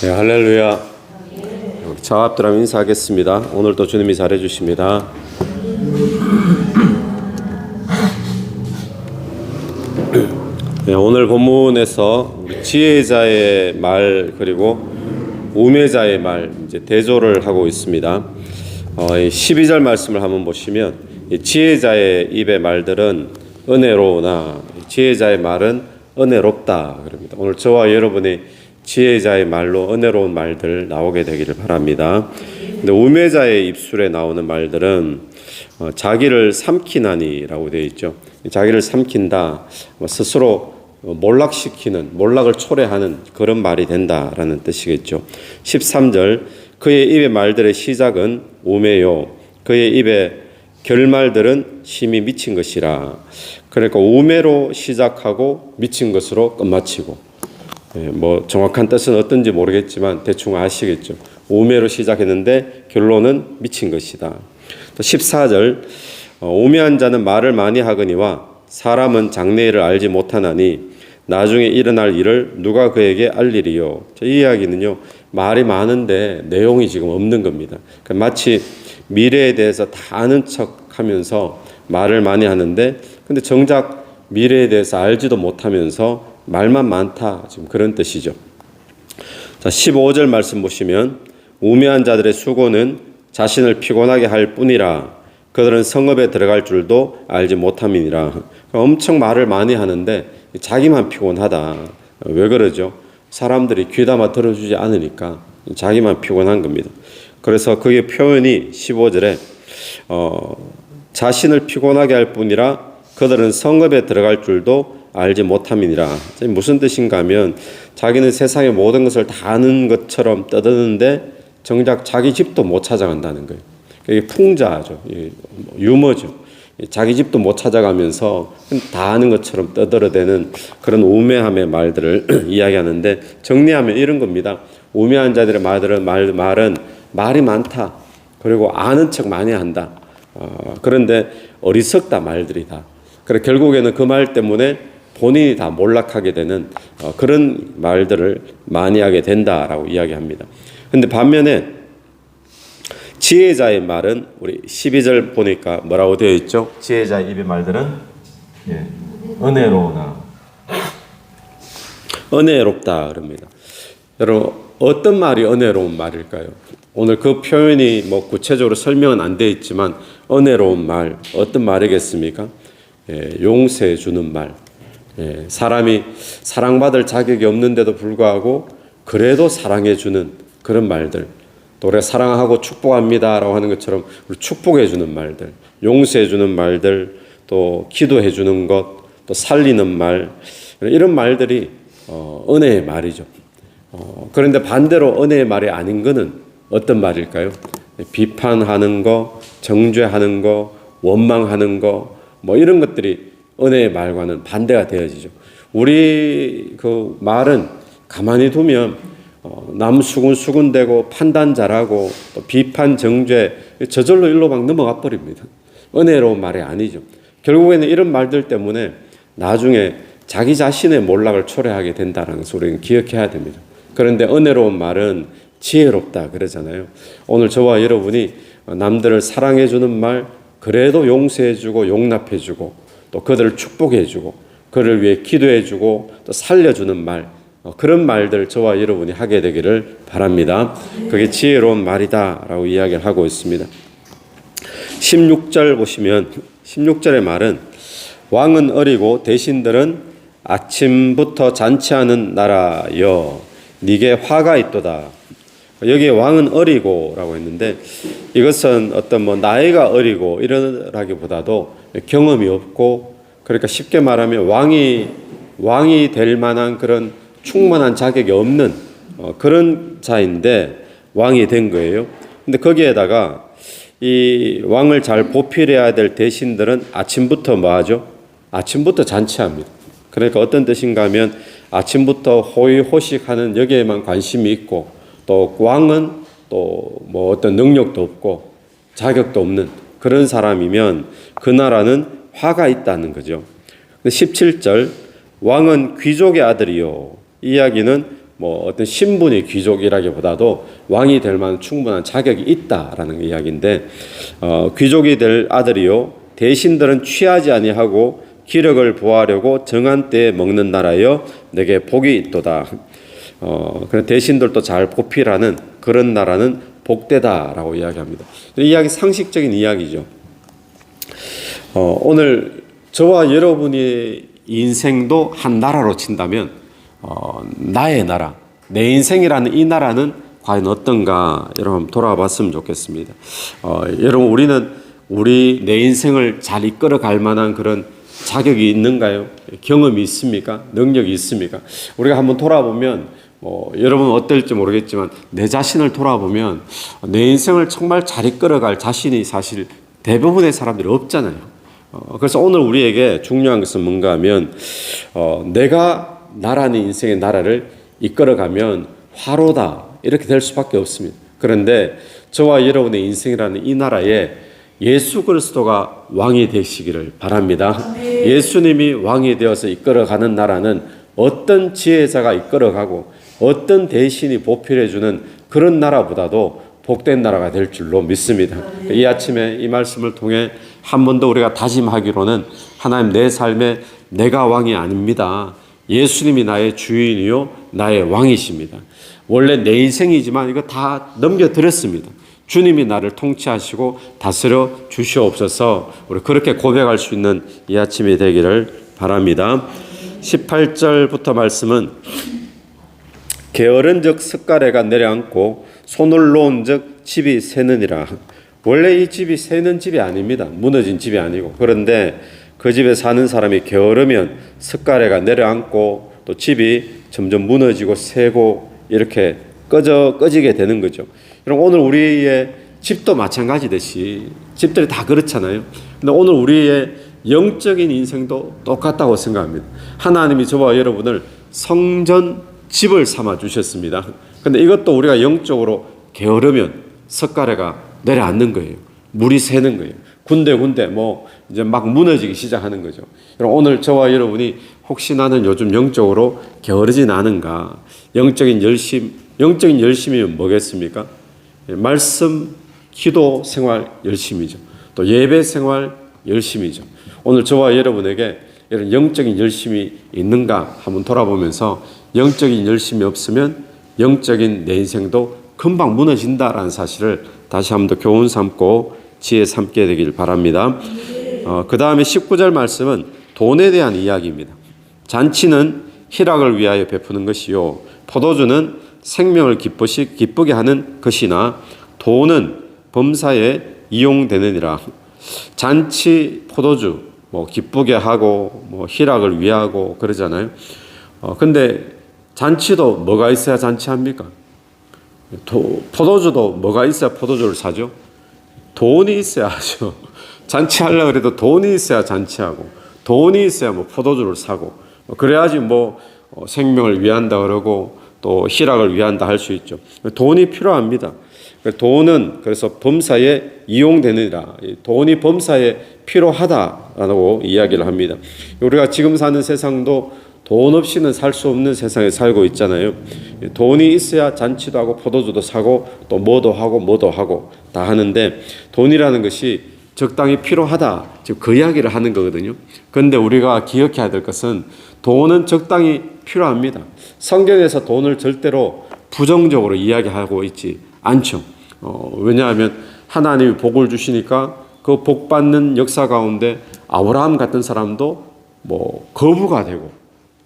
네, 할렐루야. 저 앞들하면 인사하겠습니다. 오늘도 주님이 잘해주십니다. 네, 오늘 본문에서 지혜자의 말 그리고 우매자의 말 이제 대조를 하고 있습니다. 12절 말씀을 한번 보시면 지혜자의 입의 말들은 은혜로우나 지혜자의 말은 은혜롭다 그럽니다. 오늘 저와 여러분이 지혜자의 말로 은혜로운 말들 나오게 되기를 바랍니다. 근데 우매자의 입술에 나오는 말들은 자기를 삼키나니라고 되어 있죠. 자기를 삼킨다, 스스로 몰락을 초래하는 그런 말이 된다라는 뜻이겠죠. 13절 그의 입의 말들의 시작은 우매요 그의 입의 결말들은 심히 미친 것이라. 그러니까 우매로 시작하고 미친 것으로 끝마치고, 뭐 정확한 뜻은 어떤지 모르겠지만 대충 아시겠죠. 우매로 시작했는데 결론은 미친 것이다. 또 14절 우매한 자는 말을 많이 하거니와 사람은 장래일을 알지 못하나니 나중에 일어날 일을 누가 그에게 알리리요. 이 이야기는요, 말이 많은데 내용이 지금 없는 겁니다. 그러니까 마치 미래에 대해서 다 아는 척하면서 말을 많이 하는데 근데 정작 미래에 대해서 알지도 못하면서 말만 많다, 지금 그런 뜻이죠. 자, 15절 말씀 보시면 우매한 자들의 수고는 자신을 피곤하게 할 뿐이라 그들은 성읍에 들어갈 줄도 알지 못함이니라. 엄청 말을 많이 하는데 자기만 피곤하다. 왜 그러죠? 사람들이 귀담아 들어주지 않으니까 자기만 피곤한 겁니다. 그래서 그의 표현이 15절에 자신을 피곤하게 할 뿐이라 그들은 성읍에 들어갈 줄도 알지 못함이니라. 무슨 뜻인가 하면 자기는 세상의 모든 것을 다 아는 것처럼 떠드는데 정작 자기 집도 못 찾아간다는 거예요. 이게 풍자죠. 유머죠. 자기 집도 못 찾아가면서 다 아는 것처럼 떠들어대는 그런 우매함의 말들을 이야기하는데, 정리하면 이런 겁니다. 우매한 자들의 말은 말이 많다. 그리고 아는 척 많이 한다. 그런데 어리석다 말들이다. 그래 결국에는 그 말 때문에 본인이 다 몰락하게 되는 그런 말들을 많이 하게 된다라고 이야기합니다. 그런데 반면에 지혜자의 말은 우리 12절 보니까 뭐라고 되어 있죠? 지혜자의 입의 말들은 은혜로우나 은혜롭다 그럽니다. 여러분, 어떤 말이 은혜로운 말일까요? 오늘 그 표현이 뭐 구체적으로 설명은 안 되어 있지만 은혜로운 말, 어떤 말이겠습니까? 용서해 주는 말. 사람이 사랑받을 자격이 없는데도 불구하고 그래도 사랑해 주는 그런 말들. 또 우리가 사랑하고 축복합니다라고 하는 것처럼 우리 축복해 주는 말들, 용서해 주는 말들, 또 기도해 주는 것, 또 살리는 말, 이런 말들이 은혜의 말이죠. 그런데 반대로 은혜의 말이 아닌 것은 어떤 말일까요? 비판하는 거, 정죄하는 거, 원망하는 거, 뭐 이런 것들이 은혜의 말과는 반대가 되어지죠. 우리 그 말은 가만히 두면 남 수군수군대고 판단 잘하고 또 비판 정죄 저절로 일로 막 넘어가 버립니다. 은혜로운 말이 아니죠. 결국에는 이런 말들 때문에 나중에 자기 자신의 몰락을 초래하게 된다는 것을 우리는 기억해야 됩니다. 그런데 은혜로운 말은 지혜롭다 그러잖아요. 오늘 저와 여러분이 남들을 사랑해주는 말, 그래도 용서해주고 용납해주고 또 그들을 축복해주고 그를 위해 기도해주고 또 살려주는 말, 그런 말들 저와 여러분이 하게 되기를 바랍니다. 그게 지혜로운 말이다 라고 이야기를 하고 있습니다. 16절 보시면 16절의 말은 왕은 어리고 대신들은 아침부터 잔치하는 나라여 네게 화가 있도다. 여기에 왕은 어리고 라고 했는데 이것은 어떤 뭐 나이가 어리고 이러라기보다도 경험이 없고, 그러니까 쉽게 말하면 왕이 될 만한 그런 충분한 자격이 없는 그런 자인데 왕이 된 거예요. 근데 거기에다가 이 왕을 잘 보필해야 될 대신들은 아침부터 뭐 하죠? 아침부터 잔치합니다. 그러니까 어떤 뜻인가 하면 아침부터 호의호식하는 여기에만 관심이 있고, 또 왕은 또 뭐 어떤 능력도 없고 자격도 없는 그런 사람이면 그 나라는 화가 있다는 거죠. 17절 왕은 귀족의 아들이요. 이 이야기는 뭐 어떤 신분이 귀족이라기보다도 왕이 될 만한 충분한 자격이 있다라는 이야기인데, 귀족이 될 아들이요 대신들은 취하지 아니하고 기력을 보하려고 정한 때에 먹는 나라여 내게 복이 있도다. 그런 대신들도 잘 보필하는 그런 나라는 복되다라고 이야기합니다. 이 이야기 상식적인 이야기죠. 오늘 저와 여러분의 인생도 한 나라로 친다면 나의 나라, 내 인생이라는 이 나라는 과연 어떤가 여러분 돌아봤으면 좋겠습니다. 여러분 우리 내 인생을 잘 이끌어 갈 만한 그런 자격이 있는가요? 경험이 있습니까? 능력이 있습니까? 우리가 한번 돌아보면 여러분 어떨지 모르겠지만 내 자신을 돌아보면 내 인생을 정말 잘 이끌어갈 자신이 사실 대부분의 사람들이 없잖아요. 그래서 오늘 우리에게 중요한 것은 뭔가 하면 내가 나라는 인생의 나라를 이끌어가면 화로다 이렇게 될 수밖에 없습니다. 그런데 저와 여러분의 인생이라는 이 나라에 예수 그리스도가 왕이 되시기를 바랍니다. 예수님이 왕이 되어서 이끌어가는 나라는 어떤 지혜자가 이끌어가고 어떤 대신이 보필해주는 그런 나라보다도 복된 나라가 될 줄로 믿습니다. 이 아침에 이 말씀을 통해 한 번 더 우리가 다짐하기로는 하나님 내 삶에 내가 왕이 아닙니다. 예수님이 나의 주인이요 나의 왕이십니다. 원래 내 인생이지만 이거 다 넘겨드렸습니다. 주님이 나를 통치하시고 다스려 주시옵소서. 우리 그렇게 고백할 수 있는 이 아침이 되기를 바랍니다. 18절부터 말씀은 게으른 즉 석가래가 내려앉고 손을 놓은 즉 집이 새느니라. 원래 이 집이 새는 집이 아닙니다. 무너진 집이 아니고. 그런데 그 집에 사는 사람이 게으르면 석가래가 내려앉고 또 집이 점점 무너지고 새고 이렇게 꺼지게 되는 거죠. 그럼 오늘 우리의 집도 마찬가지듯이 집들이 다 그렇잖아요. 근데 오늘 우리의 영적인 인생도 똑같다고 생각합니다. 하나님이 저와 여러분을 성전 집을 삼아 주셨습니다. 근데 이것도 우리가 영적으로 게으르면 석가래가 내려앉는 거예요. 물이 새는 거예요. 군데군데 이제 막 무너지기 시작하는 거죠. 그럼 오늘 저와 여러분이 혹시 나는 요즘 영적으로 게으르진 않은가? 영적인 열심이면 뭐겠습니까? 말씀, 기도 생활 열심이죠. 또 예배 생활 열심이죠. 오늘 저와 여러분에게 이런 영적인 열심이 있는가 한번 돌아보면서 영적인 열심이 없으면 영적인 내 인생도 금방 무너진다라는 사실을 다시 한번 더 교훈 삼고 지혜 삼게 되길 바랍니다. 그 다음에 19절 말씀은 돈에 대한 이야기입니다. 잔치는 희락을 위하여 베푸는 것이요 포도주는 생명을 기쁘게 하는 것이나 돈은 범사에 이용되느니라. 잔치, 포도주 기쁘게 하고 희락을 위하고 그러잖아요. 근데 잔치도 뭐가 있어야 잔치합니까? 포도주도 뭐가 있어야 포도주를 사죠? 돈이 있어야 하죠. 잔치하려고 해도 돈이 있어야 잔치하고 돈이 있어야 포도주를 사고 그래야지 생명을 위한다 그러고 또 희락을 위한다 할 수 있죠. 돈이 필요합니다. 돈은 그래서 범사에 이용되느니라. 돈이 범사에 필요하다라고 이야기를 합니다. 우리가 지금 사는 세상도 돈 없이는 살 수 없는 세상에 살고 있잖아요. 돈이 있어야 잔치도 하고 포도주도 사고 또 뭐도 하고 다 하는데 돈이라는 것이 적당히 필요하다. 지금 그 이야기를 하는 거거든요. 그런데 우리가 기억해야 될 것은 돈은 적당히 필요합니다. 성경에서 돈을 절대로 부정적으로 이야기하고 있지 않죠. 왜냐하면 하나님이 복을 주시니까 그 복 받는 역사 가운데 아브라함 같은 사람도 거부가 되고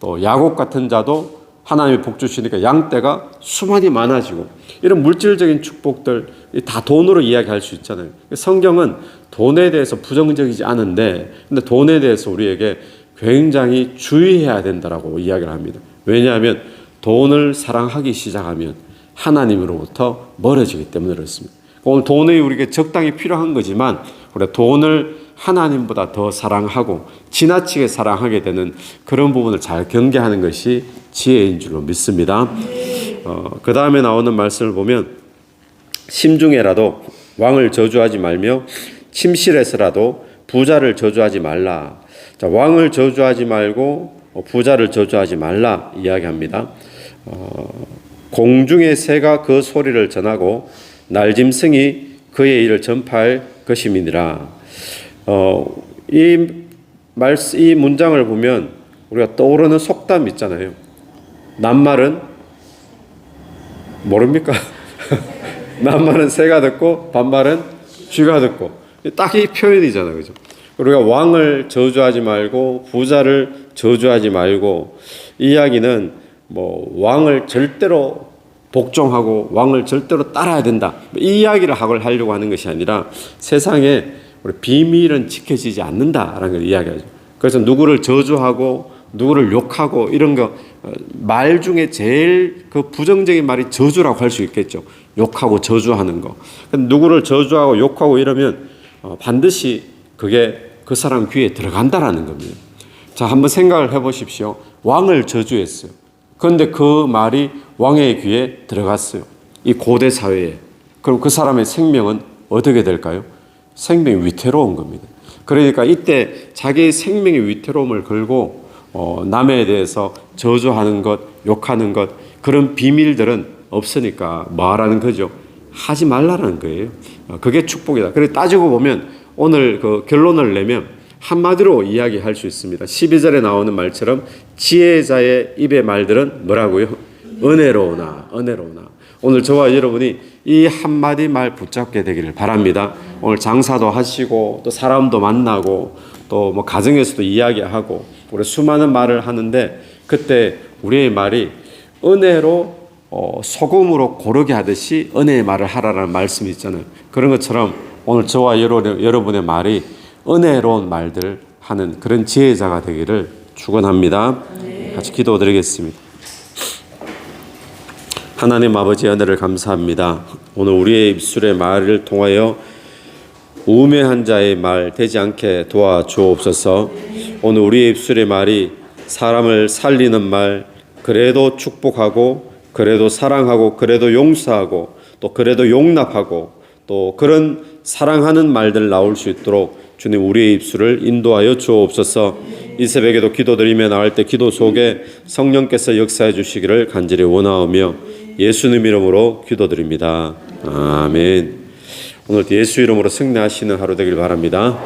또 야곱 같은 자도 하나님이 복 주시니까 양떼가 수만이 많아지고 이런 물질적인 축복들 다 돈으로 이야기할 수 있잖아요. 성경은 돈에 대해서 부정적이지 않은데 근데 돈에 대해서 우리에게 굉장히 주의해야 된다라고 이야기를 합니다. 왜냐하면 돈을 사랑하기 시작하면 하나님으로부터 멀어지기 때문에 그렇습니다. 오늘 돈이 우리에게 적당히 필요한 거지만 우리가 돈을 하나님보다 더 사랑하고 지나치게 사랑하게 되는 그런 부분을 잘 경계하는 것이 지혜인 줄로 믿습니다. 그 다음에 나오는 말씀을 보면 심중에라도 왕을 저주하지 말며 침실에서라도 부자를 저주하지 말라. 자, 왕을 저주하지 말고 부자를 저주하지 말라 이야기합니다. 공중의 새가 그 소리를 전하고 날짐승이 그의 일을 전파할 것임이니라. 이 문장을 보면 우리가 떠오르는 속담 있잖아요. 낱말은 모릅니까? 낱말은 새가 듣고 반말은 쥐가 듣고, 딱 이 표현이잖아요, 그죠? 우리가 왕을 저주하지 말고 부자를 저주하지 말고, 이 이야기는 뭐 왕을 절대로 복종하고 왕을 절대로 따라야 된다, 이 이야기를 하려고 하는 것이 아니라 세상에 우리 비밀은 지켜지지 않는다라는 걸 이야기하죠. 그래서 누구를 저주하고 누구를 욕하고 이런 거, 말 중에 제일 그 부정적인 말이 저주라고 할 수 있겠죠. 욕하고 저주하는 거. 누구를 저주하고 욕하고 이러면 반드시 그게 그 사람 귀에 들어간다라는 겁니다. 자, 한번 생각을 해보십시오. 왕을 저주했어요. 그런데 그 말이 왕의 귀에 들어갔어요. 이 고대 사회에. 그럼 그 사람의 생명은 어떻게 될까요? 생명이 위태로운 겁니다. 그러니까 이때 자기의 생명의 위태로움을 걸고 남에 대해서 저주하는 것, 욕하는 것, 그런 비밀들은 없으니까 말하는 거죠. 하지 말라는 거예요. 그게 축복이다. 그래 따지고 보면 오늘 그 결론을 내면 한마디로 이야기할 수 있습니다. 12절에 나오는 말처럼 지혜자의 입의 말들은 뭐라고요? 은혜로우나, 은혜로우나. 오늘 저와 여러분이 이 한마디 말 붙잡게 되기를 바랍니다. 오늘 장사도 하시고 또 사람도 만나고 또 뭐 가정에서도 이야기하고 우리 수많은 말을 하는데, 그때 우리의 말이 은혜로 소금으로 고르게 하듯이 은혜의 말을 하라라는 말씀이 있잖아요. 그런 것처럼 오늘 저와 여러분의 말이 은혜로운 말들 하는 그런 지혜자가 되기를 축원합니다. 같이 기도드리겠습니다. 하나님 아버지, 은혜를 감사합니다. 오늘 우리의 입술의 말을 통하여 우매한 자의 말 되지 않게 도와주옵소서. 오늘 우리의 입술의 말이 사람을 살리는 말, 그래도 축복하고 그래도 사랑하고 그래도 용서하고 또 그래도 용납하고 또 그런 사랑하는 말들 나올 수 있도록 주님 우리의 입술을 인도하여 주옵소서. 이 새벽에도 기도드리며 나갈 때 기도 속에 성령께서 역사해 주시기를 간절히 원하오며 예수님 이름으로 기도드립니다. 아멘. 오늘 예수 이름으로 승리하시는 하루 되길 바랍니다.